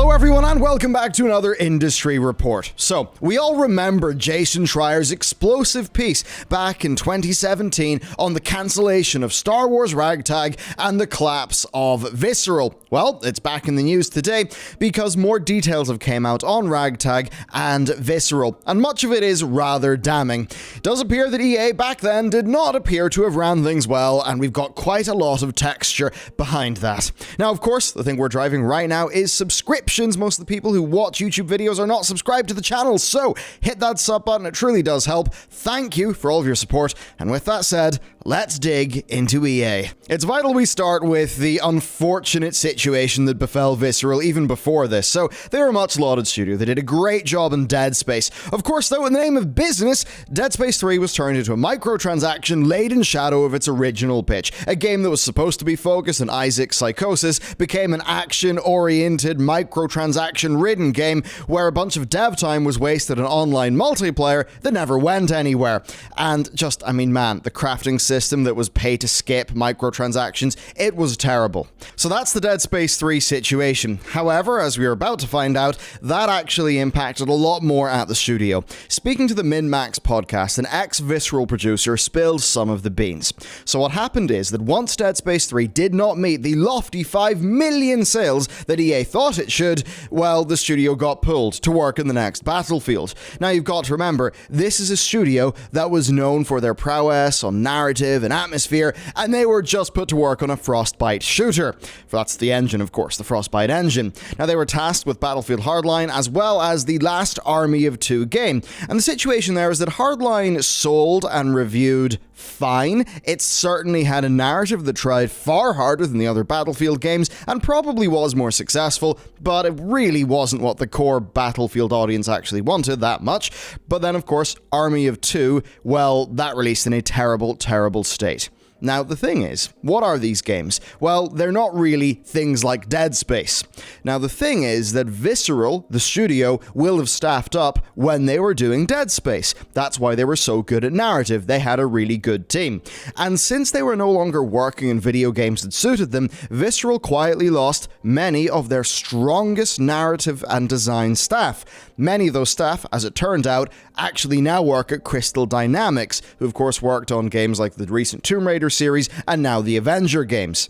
Hello everyone and welcome back to another industry report. So, we all remember Jason Schreier's explosive piece back in 2017 on the cancellation of Star Wars Ragtag and the collapse of Visceral. Well, it's back in the news today because more details have came out on Ragtag and Visceral, and much of it is rather damning. It does appear that EA back then did not appear to have ran things well, and we've got quite a lot of texture behind that. Now, of course, the thing we're driving right now is subscriptions. Most of the people who watch YouTube videos are not subscribed to the channel, so hit that sub button, it truly does help. Thank you for all of your support, and with that said, let's dig into EA. It's vital we start with the unfortunate situation that befell Visceral even before this. So, they're a much lauded studio. They did a great job in Dead Space. Of course, though, in the name of business, Dead Space 3 was turned into a microtransaction laid in shadow of its original pitch. A game that was supposed to be focused on Isaac's psychosis became an action-oriented, microtransaction-ridden game where a bunch of dev time was wasted on online multiplayer that never went anywhere. And just, the crafting system that was pay to skip microtransactions, it was terrible. So that's the Dead Space 3 situation. However, as we are about to find out, that actually impacted a lot more at the studio. Speaking to the Min-Max podcast, an ex-Visceral producer spilled some of the beans. So what happened is that once Dead Space 3 did not meet the lofty 5 million sales that EA thought it should, well, the studio got pulled to work in the next Battlefield. Now you've got to remember, this is a studio that was known for their prowess on narrative and atmosphere, and they were just put to work on a Frostbite shooter. That's the engine, of course, the Frostbite engine. Now they were tasked with Battlefield Hardline as well as the last Army of Two game, and the situation there is that Hardline sold and reviewed fine. It certainly had a narrative that tried far harder than the other Battlefield games and probably was more successful, but it really wasn't what the core Battlefield audience actually wanted that much. But then, of course, Army of Two, well, that released in a terrible, terrible state. Now, the thing is, what are these games? Well, they're not really things like Dead Space. Now, the thing is that Visceral, the studio, will have staffed up when they were doing Dead Space. That's why they were so good at narrative. They had a really good team. And since they were no longer working in video games that suited them, Visceral quietly lost many of their strongest narrative and design staff. Many of those staff, as it turned out, actually now work at Crystal Dynamics, who of course worked on games like the recent Tomb Raider series and now the Avenger games.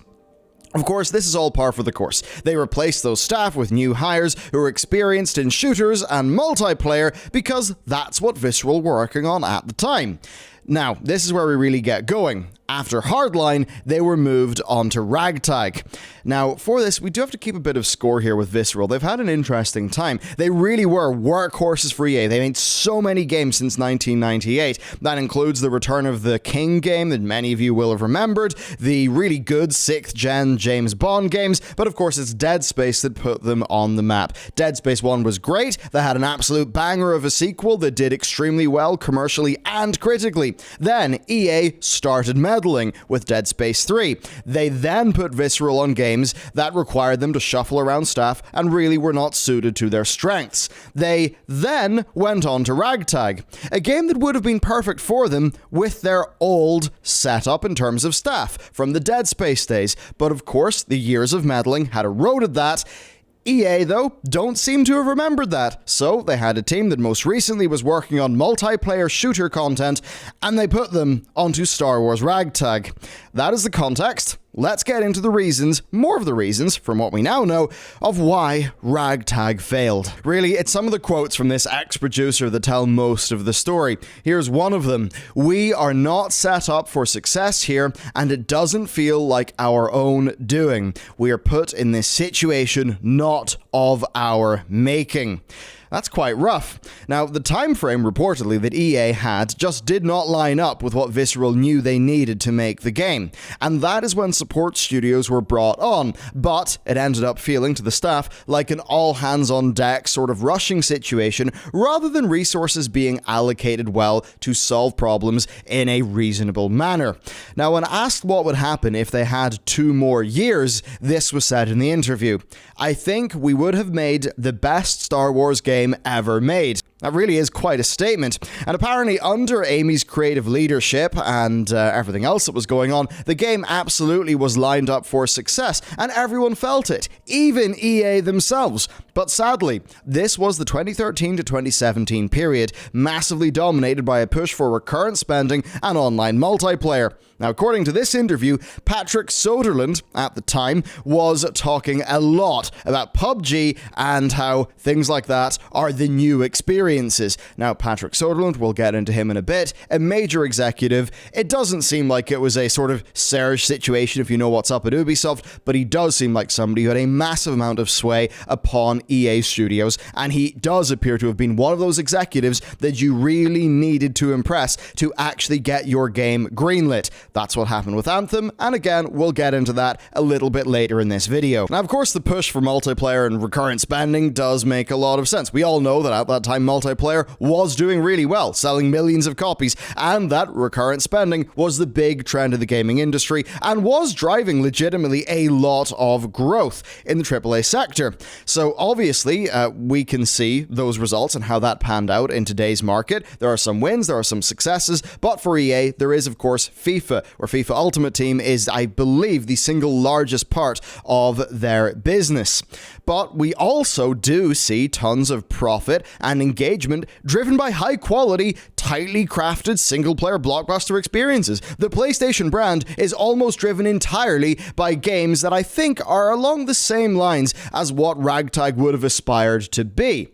Of course, this is all par for the course. They replaced those staff with new hires who are experienced in shooters and multiplayer because that's what Visceral were working on at the time. Now, this is where we really get going. After Hardline, they were moved on to Ragtag. Now, for this, we do have to keep a bit of score here with Visceral. They've had an interesting time. They really were workhorses for EA. They made so many games since 1998. That includes the return of the King game that many of you will have remembered, the really good 6th gen James Bond games, but of course it's Dead Space that put them on the map. Dead Space 1 was great. They had an absolute banger of a sequel that did extremely well commercially and critically. Then EA started meddling with Dead Space 3. They then put Visceral on games that required them to shuffle around staff and really were not suited to their strengths. They then went on to Ragtag, a game that would have been perfect for them with their old setup in terms of staff from the Dead Space days, but of course the years of meddling had eroded that. EA, though, don't seem to have remembered that, so they had a team that most recently was working on multiplayer shooter content, and they put them onto Star Wars Ragtag. That is the context. Let's get into the reasons, more of the reasons, from what we now know, of why Ragtag failed. Really, it's some of the quotes from this ex-producer that tell most of the story. Here's one of them. "We are not set up for success here, and it doesn't feel like our own doing. We are put in this situation not of our making." That's quite rough. Now, the time frame reportedly that EA had just did not line up with what Visceral knew they needed to make the game, and that is when support studios were brought on, but it ended up feeling to the staff like an all-hands-on-deck sort of rushing situation rather than resources being allocated well to solve problems in a reasonable manner. Now, when asked what would happen if they had 2 more years, this was said in the interview. "I think we would have made the best Star Wars game ever made. That really is quite a statement. And apparently under Amy's creative leadership and everything else that was going on, the game absolutely was lined up for success, and everyone felt it, even EA themselves. But sadly, this was the 2013 to 2017 period, massively dominated by a push for recurrent spending and online multiplayer. Now, according to this interview, Patrick Soderlund, at the time, was talking a lot about PUBG and how things like that are the new experiences. Now, Patrick Soderlund, we'll get into him in a bit, a major executive. It doesn't seem like it was a sort of Serge situation if you know what's up at Ubisoft, but he does seem like somebody who had a massive amount of sway upon EA Studios, and he does appear to have been one of those executives that you really needed to impress to actually get your game greenlit. That's what happened with Anthem, and again, we'll get into that a little bit later in this video. Now, of course, the push for multiplayer and recurrent spending does make a lot of sense. We all know that at that time, multiplayer was doing really well, selling millions of copies, and that recurrent spending was the big trend of the gaming industry and was driving legitimately a lot of growth in the AAA sector. So obviously, we can see those results and how that panned out in today's market. There are some wins, there are some successes, but for EA, there is, of course, FIFA, where FIFA Ultimate Team is, I believe, the single largest part of their business. But we also do see tons of profit and engagement driven by high-quality, tightly crafted single-player blockbuster experiences. The PlayStation brand is almost driven entirely by games that I think are along the same lines as what Ragtag would have aspired to be.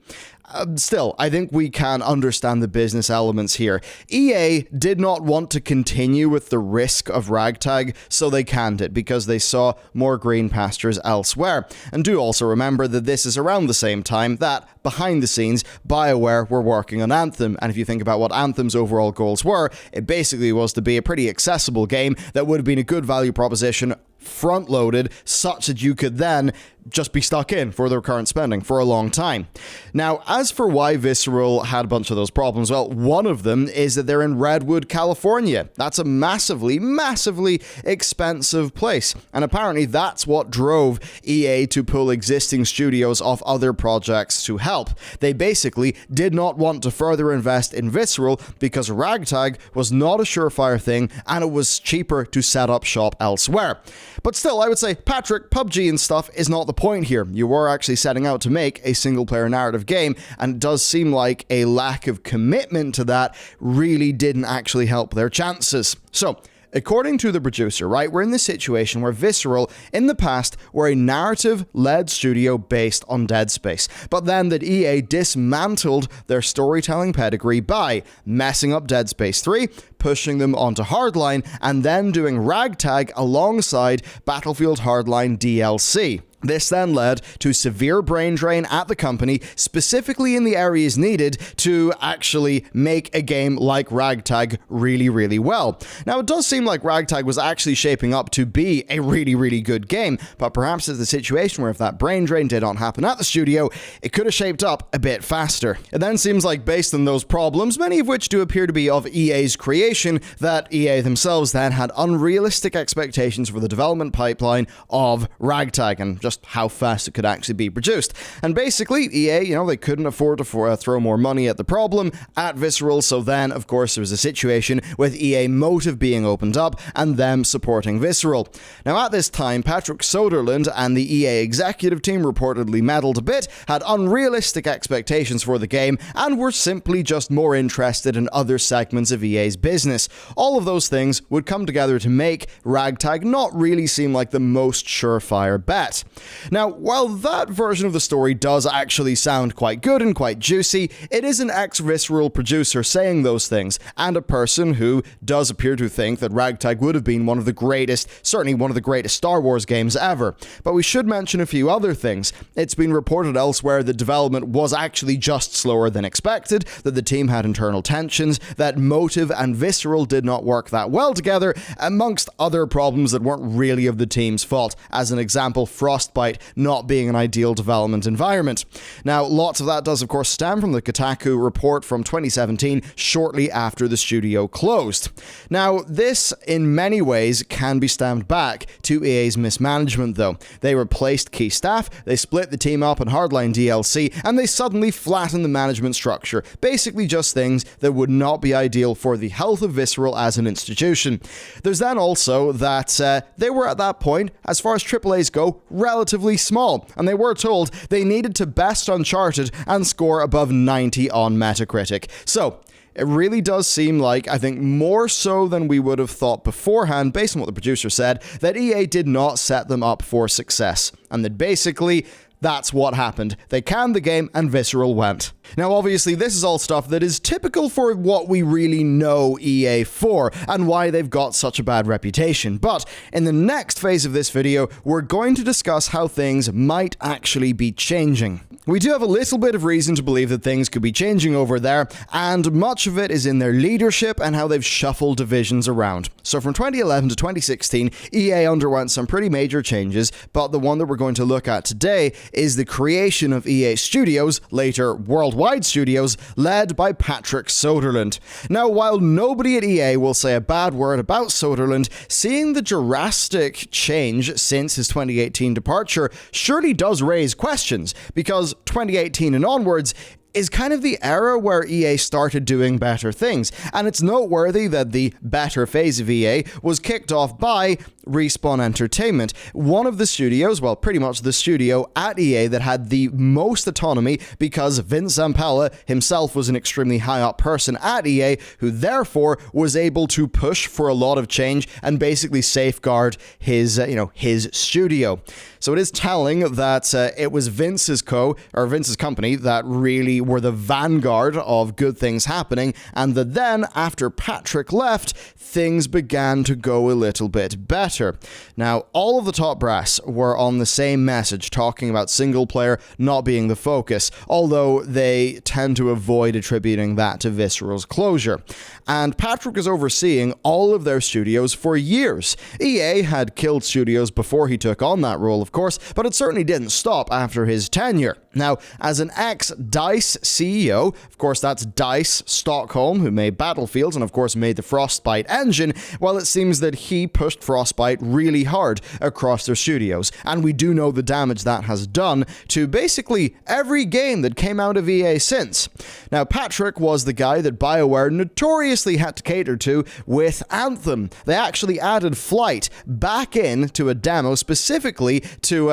Still, I think we can understand the business elements here. EA did not want to continue with the risk of Ragtag, so they canned it because they saw more green pastures elsewhere. And do also remember that this is around the same time that, behind the scenes, BioWare were working on Anthem. And if you think about what Anthem's overall goals were, it basically was to be a pretty accessible game that would have been a good value proposition, front-loaded, such that you could then just be stuck in for the recurrent spending for a long time. Now, as for why Visceral had a bunch of those problems, well, one of them is that they're in Redwood, California. That's a massively, massively expensive place. And apparently that's what drove EA to pull existing studios off other projects to help. They basically did not want to further invest in Visceral because Ragtag was not a surefire thing and it was cheaper to set up shop elsewhere. But still, I would say, Patrick, PUBG and stuff is not the point here. You were actually setting out to make a single-player narrative game, and it does seem like a lack of commitment to that really didn't actually help their chances. So, according to the producer, right, we're in this situation where Visceral, in the past, were a narrative-led studio based on Dead Space, but then that EA dismantled their storytelling pedigree by messing up Dead Space 3, pushing them onto Hardline, and then doing Ragtag alongside Battlefield Hardline DLC. This then led to severe brain drain at the company, specifically in the areas needed to actually make a game like Ragtag really, really well. Now, it does seem like Ragtag was actually shaping up to be a really, really good game, but perhaps it's the situation where if that brain drain did not happen at the studio, it could have shaped up a bit faster. It then seems like based on those problems, many of which do appear to be of EA's creation, that EA themselves then had unrealistic expectations for the development pipeline of Ragtag and just how fast it could actually be produced. And basically, EA, they couldn't afford to throw more money at the problem at Visceral, so then, of course, there was a situation with EA Motive being opened up and them supporting Visceral. Now, at this time, Patrick Soderlund and the EA executive team reportedly meddled a bit, had unrealistic expectations for the game, and were simply just more interested in other segments of EA's business. All of those things would come together to make Ragtag not really seem like the most surefire bet. Now, while that version of the story does actually sound quite good and quite juicy, it is an ex-Visceral producer saying those things, and a person who does appear to think that Ragtag would have been one of the greatest, certainly one of the greatest Star Wars games ever. But we should mention a few other things. It's been reported elsewhere that development was actually just slower than expected, that the team had internal tensions, that Motive and Visceral did not work that well together, amongst other problems that weren't really of the team's fault. As an example, Frost Frostbite not being an ideal development environment. Now, lots of that does, of course, stem from the Kotaku report from 2017, shortly after the studio closed. Now, this, in many ways, can be stemmed back to EA's mismanagement, though. They replaced key staff, they split the team up in Hardline DLC, and they suddenly flattened the management structure. Basically just things that would not be ideal for the health of Visceral as an institution. There's then also that they were at that point, as far as AAAs go, relatively small, and they were told they needed to best Uncharted and score above 90 on Metacritic. So, it really does seem like, I think more so than we would have thought beforehand, based on what the producer said, that EA did not set them up for success, and that basically that's what happened. They canned the game and Visceral went. Now, obviously, this is all stuff that is typical for what we really know EA for, and why they've got such a bad reputation. But in the next phase of this video, we're going to discuss how things might actually be changing. We do have a little bit of reason to believe that things could be changing over there, and much of it is in their leadership and how they've shuffled divisions around. So from 2011 to 2016, EA underwent some pretty major changes, but the one that we're going to look at today is the creation of EA Studios, later Worldwide Studios, led by Patrick Soderlund. Now, while nobody at EA will say a bad word about Soderlund, seeing the drastic change since his 2018 departure surely does raise questions, because 2018 and onwards is kind of the era where EA started doing better things, and it's noteworthy that the better phase of EA was kicked off by Respawn Entertainment, one of the studios, well, pretty much the studio at EA that had the most autonomy, because Vince Zampella himself was an extremely high-up person at EA, who therefore was able to push for a lot of change and basically safeguard his studio. So it is telling that it was Vince's company that really were the vanguard of good things happening, and that then, after Patrick left, things began to go a little bit better. Now, all of the top brass were on the same message, talking about single player not being the focus, although they tend to avoid attributing that to Visceral's closure. And Patrick is overseeing all of their studios for years. EA had killed studios before he took on that role, of course, but it certainly didn't stop after his tenure. Now, as an ex-DICE CEO, of course that's DICE Stockholm, who made Battlefield and of course made the Frostbite engine, well, it seems that he pushed Frostbite really hard across their studios, and we do know the damage that has done to basically every game that came out of EA since. Now, Patrick was the guy that BioWare notoriously had to cater to with Anthem. They actually added Flight back in to a demo specifically to,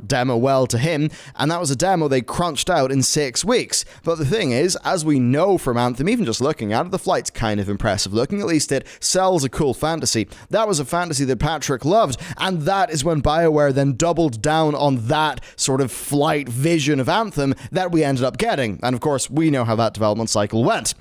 demo well to him, and that was a demo they crunched out in 6 weeks. But the thing is, as we know from Anthem, even just looking at it, the Flight's kind of impressive looking. At least it sells a cool fantasy. That was a fantasy that Patrick loved, and that is when BioWare then doubled down on that sort of Flight vision of Anthem that we ended up getting. And of course, we know how that development cycle went.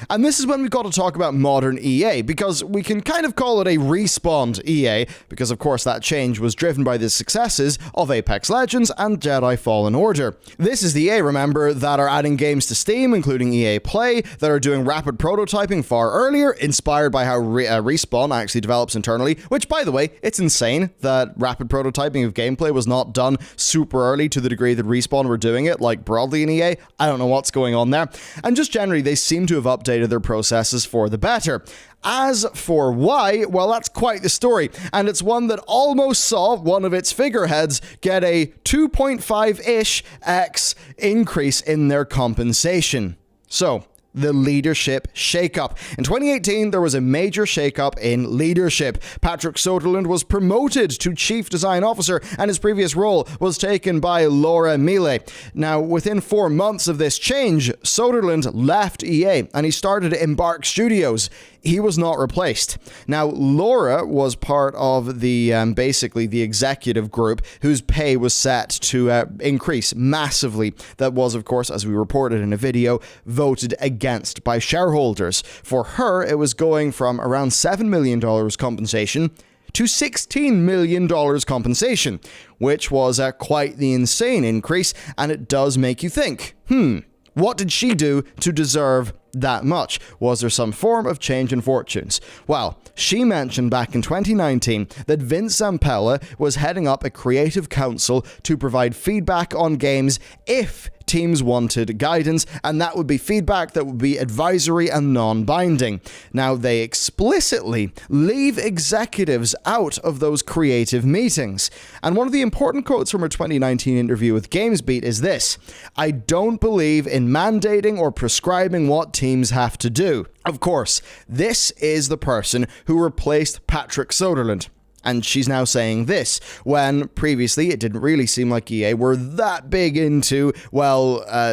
And this is when we've got to talk about modern EA, because we can kind of call it a respawned EA, because of course that change was driven by the successes of Apex Legends and Jedi Fallen Order. This is the EA, remember, that are adding games to Steam, including EA Play, that are doing rapid prototyping far earlier, inspired by how Respawn actually develops internally, which, by the way, it's insane that rapid prototyping of gameplay was not done super early to the degree that Respawn were doing it, like broadly in EA. I don't know what's going on there. And just generally, they seem to have updated their processes for the better. As for why, well, that's quite the story, and it's one that almost saw one of its figureheads get a 2.5-ish x increase in their compensation. So, the leadership shakeup. In 2018, there was a major shakeup in leadership. Patrick Soderlund was promoted to Chief Design Officer, and his previous role was taken by Laura Miele. Now, within 4 months of this change, Soderlund left EA, and he started Embark Studios. He was not replaced. Now, Laura was part of the basically the executive group whose pay was set to increase massively. That was, of course, as we reported in a video, voted against by shareholders. For her, it was going from around $7 million compensation to $16 million compensation, which was quite the insane increase, and it does make you think, What did she do to deserve that much? Was there some form of change in fortunes? Well, she mentioned back in 2019 that Vince Zampella was heading up a creative council to provide feedback on games if teams wanted guidance, and that would be feedback that would be advisory and non-binding. Now, they explicitly leave executives out of those creative meetings. And one of the important quotes from her 2019 interview with GamesBeat is this: "I don't believe in mandating or prescribing what teams have to do." Of course, this is the person who replaced Patrick Soderlund. And she's now saying this, when previously it didn't really seem like EA were that big into,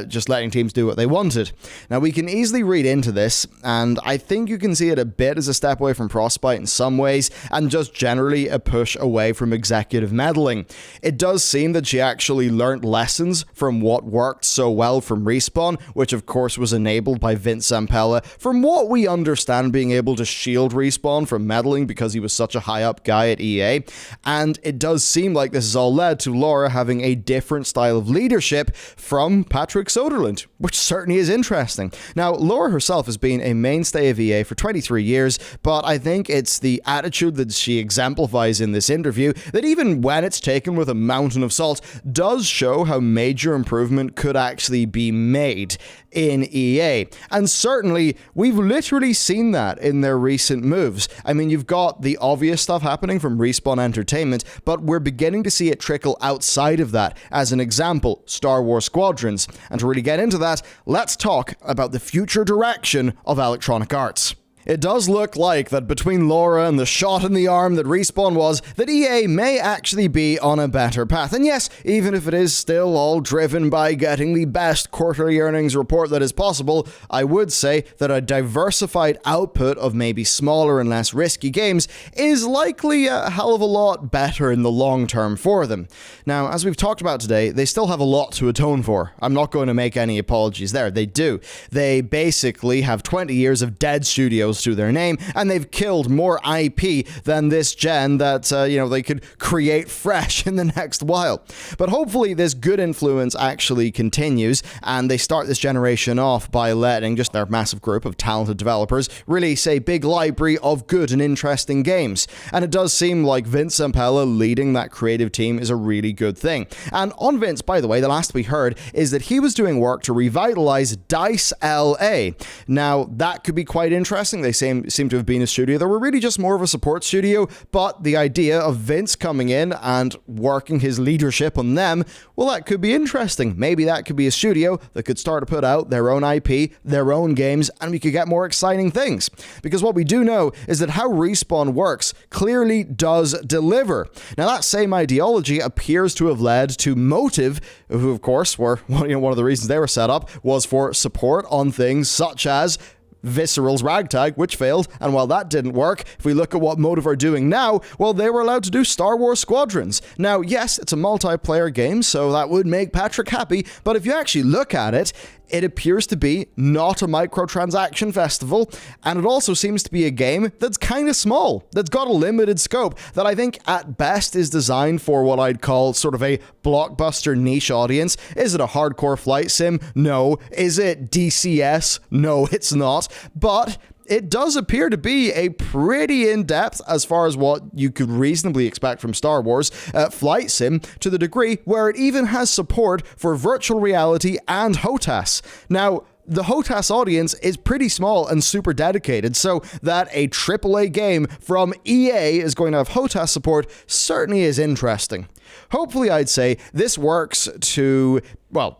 just letting teams do what they wanted. Now, we can easily read into this, and I think you can see it a bit as a step away from Frostbite in some ways, and just generally a push away from executive meddling. It does seem that she actually learnt lessons from what worked so well from Respawn, which of course was enabled by Vince Zampella, from what we understand being able to shield Respawn from meddling because he was such a high-up guy at EA, and it does seem like this has all led to Laura having a different style of leadership from Patrick Soderlund, which certainly is interesting. Now, Laura herself has been a mainstay of EA for 23 years, but I think it's the attitude that she exemplifies in this interview that, even when it's taken with a mountain of salt, does show how major improvement could actually be made in EA. And certainly, we've literally seen that in their recent moves. I mean, you've got the obvious stuff happening from Respawn Entertainment, but we're beginning to see it trickle outside of that. As an example, Star Wars Squadrons. And to really get into that, let's talk about the future direction of Electronic Arts. It does look like that between Laura and the shot in the arm that Respawn was, that EA may actually be on a better path. And yes, even if it is still all driven by getting the best quarterly earnings report that is possible, I would say that a diversified output of maybe smaller and less risky games is likely a hell of a lot better in the long term for them. Now, as we've talked about today, they still have a lot to atone for. I'm not going to make any apologies there. They do. They basically have 20 years of dead studios to their name, and they've killed more IP than this gen that, they could create fresh in the next while. But hopefully this good influence actually continues, and they start this generation off by letting just their massive group of talented developers release a big library of good and interesting games. And it does seem like Vince Zampella leading that creative team is a really good thing. And on Vince, by the way, the last we heard is that he was doing work to revitalize DICE LA. Now, that could be quite interesting. They seem to have been a studio that were really just more of a support studio, but the idea of Vince coming in and working his leadership on them, well, that could be interesting. Maybe that could be a studio that could start to put out their own IP, their own games, and we could get more exciting things. Because what we do know is that how Respawn works clearly does deliver. Now, that same ideology appears to have led to Motive, who of course were one of the reasons they were set up was for support on things such as Visceral's Ragtag, which failed, and while that didn't work, if we look at what Motive are doing now, well, they were allowed to do Star Wars Squadrons. Now, yes, it's a multiplayer game, so that would make Patrick happy, but if you actually look at it, it appears to be not a microtransaction festival, and it also seems to be a game that's kind of small, that's got a limited scope, that I think at best is designed for what I'd call sort of a blockbuster niche audience. Is it a hardcore flight sim? No. Is it DCS? No, it's not. But it does appear to be a pretty in-depth, as far as what you could reasonably expect from Star Wars, flight sim, to the degree where it even has support for virtual reality and HOTAS. Now, the HOTAS audience is pretty small and super dedicated, so that a AAA game from EA is going to have HOTAS support certainly is interesting. Hopefully, I'd say this works to,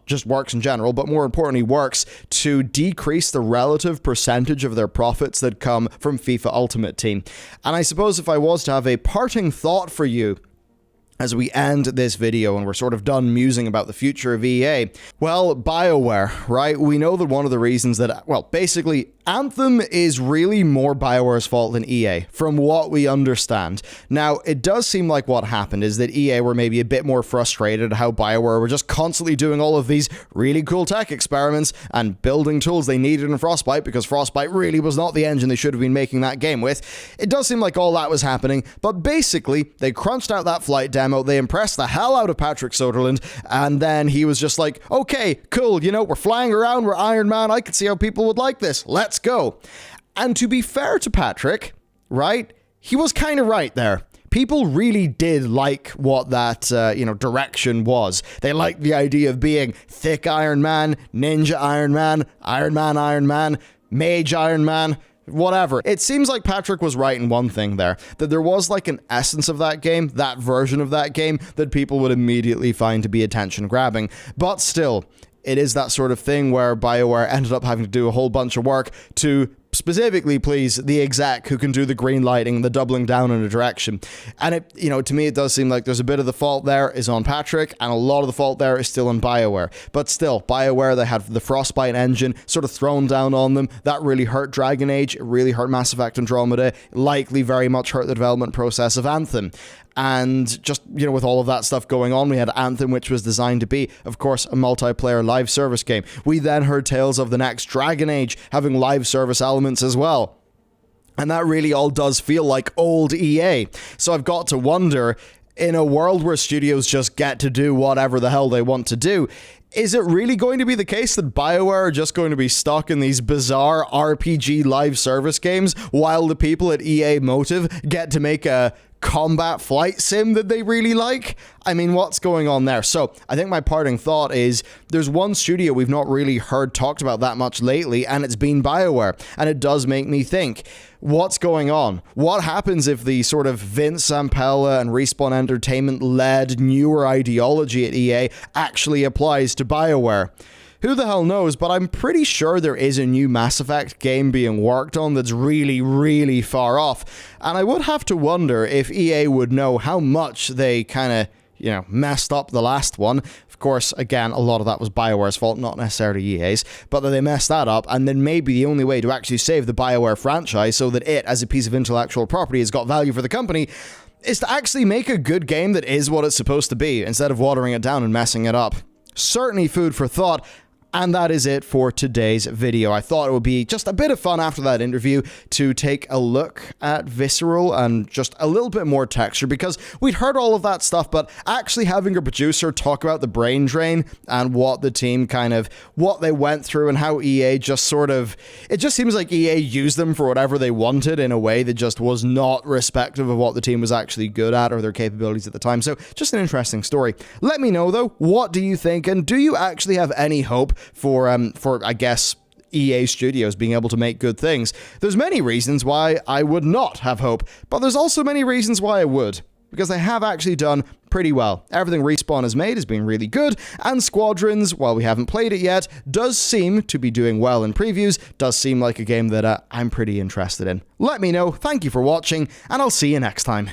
just works in general, but more importantly works to decrease the relative percentage of their profits that come from FIFA Ultimate Team. And I suppose if I was to have a parting thought for you as we end this video and we're sort of done musing about the future of EA, well, BioWare, right? We know that one of the reasons that, basically Anthem is really more BioWare's fault than EA, from what we understand. Now, it does seem like what happened is that EA were maybe a bit more frustrated at how BioWare were just constantly doing all of these really cool tech experiments and building tools they needed in Frostbite, because Frostbite really was not the engine they should have been making that game with. It does seem like all that was happening, but basically, they crunched out that flight demo, they impressed the hell out of Patrick Soderlund, and then he was just like, okay, cool, we're flying around, we're Iron Man, I can see how people would like this, let's go. And to be fair to Patrick, right, he was kind of right there. People really did like what that, direction was. They liked the idea of being thick Iron Man, ninja Iron Man, Iron Man, mage Iron Man, whatever. It seems like Patrick was right in one thing there, that there was like an essence of that game, that version of that game, that people would immediately find to be attention grabbing. But still, it is that sort of thing where BioWare ended up having to do a whole bunch of work to specifically please the exec who can do the green lighting, the doubling down in a direction. And it, to me, it does seem like there's a bit of the fault there is on Patrick, and a lot of the fault there is still on BioWare. But still, BioWare, they had the Frostbite engine sort of thrown down on them. That really hurt Dragon Age. It really hurt Mass Effect Andromeda. Likely very much hurt the development process of Anthem. And just, with all of that stuff going on, we had Anthem, which was designed to be, of course, a multiplayer live service game. We then heard tales of the next Dragon Age having live service elements as well. And that really all does feel like old EA. So I've got to wonder, in a world where studios just get to do whatever the hell they want to do, is it really going to be the case that BioWare are just going to be stuck in these bizarre RPG live service games while the people at EA Motive get to make a combat flight sim that they really like? I mean, what's going on there? So I think my parting thought is there's one studio we've not really heard talked about that much lately, and it's been BioWare. And it does make me think, what's going on? What happens if the sort of Vince Zampella and Respawn Entertainment led newer ideology at EA actually applies to BioWare? Who the hell knows, but I'm pretty sure there is a new Mass Effect game being worked on that's really, really far off. And I would have to wonder if EA would know how much they kind of, messed up the last one. Of course, again, a lot of that was BioWare's fault, not necessarily EA's, but that they messed that up, and then maybe the only way to actually save the BioWare franchise so that it, as a piece of intellectual property, has got value for the company, is to actually make a good game that is what it's supposed to be, instead of watering it down and messing it up. Certainly food for thought. And that is it for today's video. I thought it would be just a bit of fun after that interview to take a look at Visceral and just a little bit more texture, because we'd heard all of that stuff, but actually having a producer talk about the brain drain and what the team what they went through and how EA just sort of, it just seems like EA used them for whatever they wanted in a way that just was not respective of what the team was actually good at or their capabilities at the time. So just an interesting story. Let me know though, what do you think? And do you actually have any hope for I guess, EA Studios being able to make good things? There's many reasons why I would not have hope, but there's also many reasons why I would, because they have actually done pretty well. Everything Respawn has made has been really good, and Squadrons, while we haven't played it yet, does seem to be doing well in previews, does seem like a game that I'm pretty interested in. Let me know, thank you for watching, and I'll see you next time.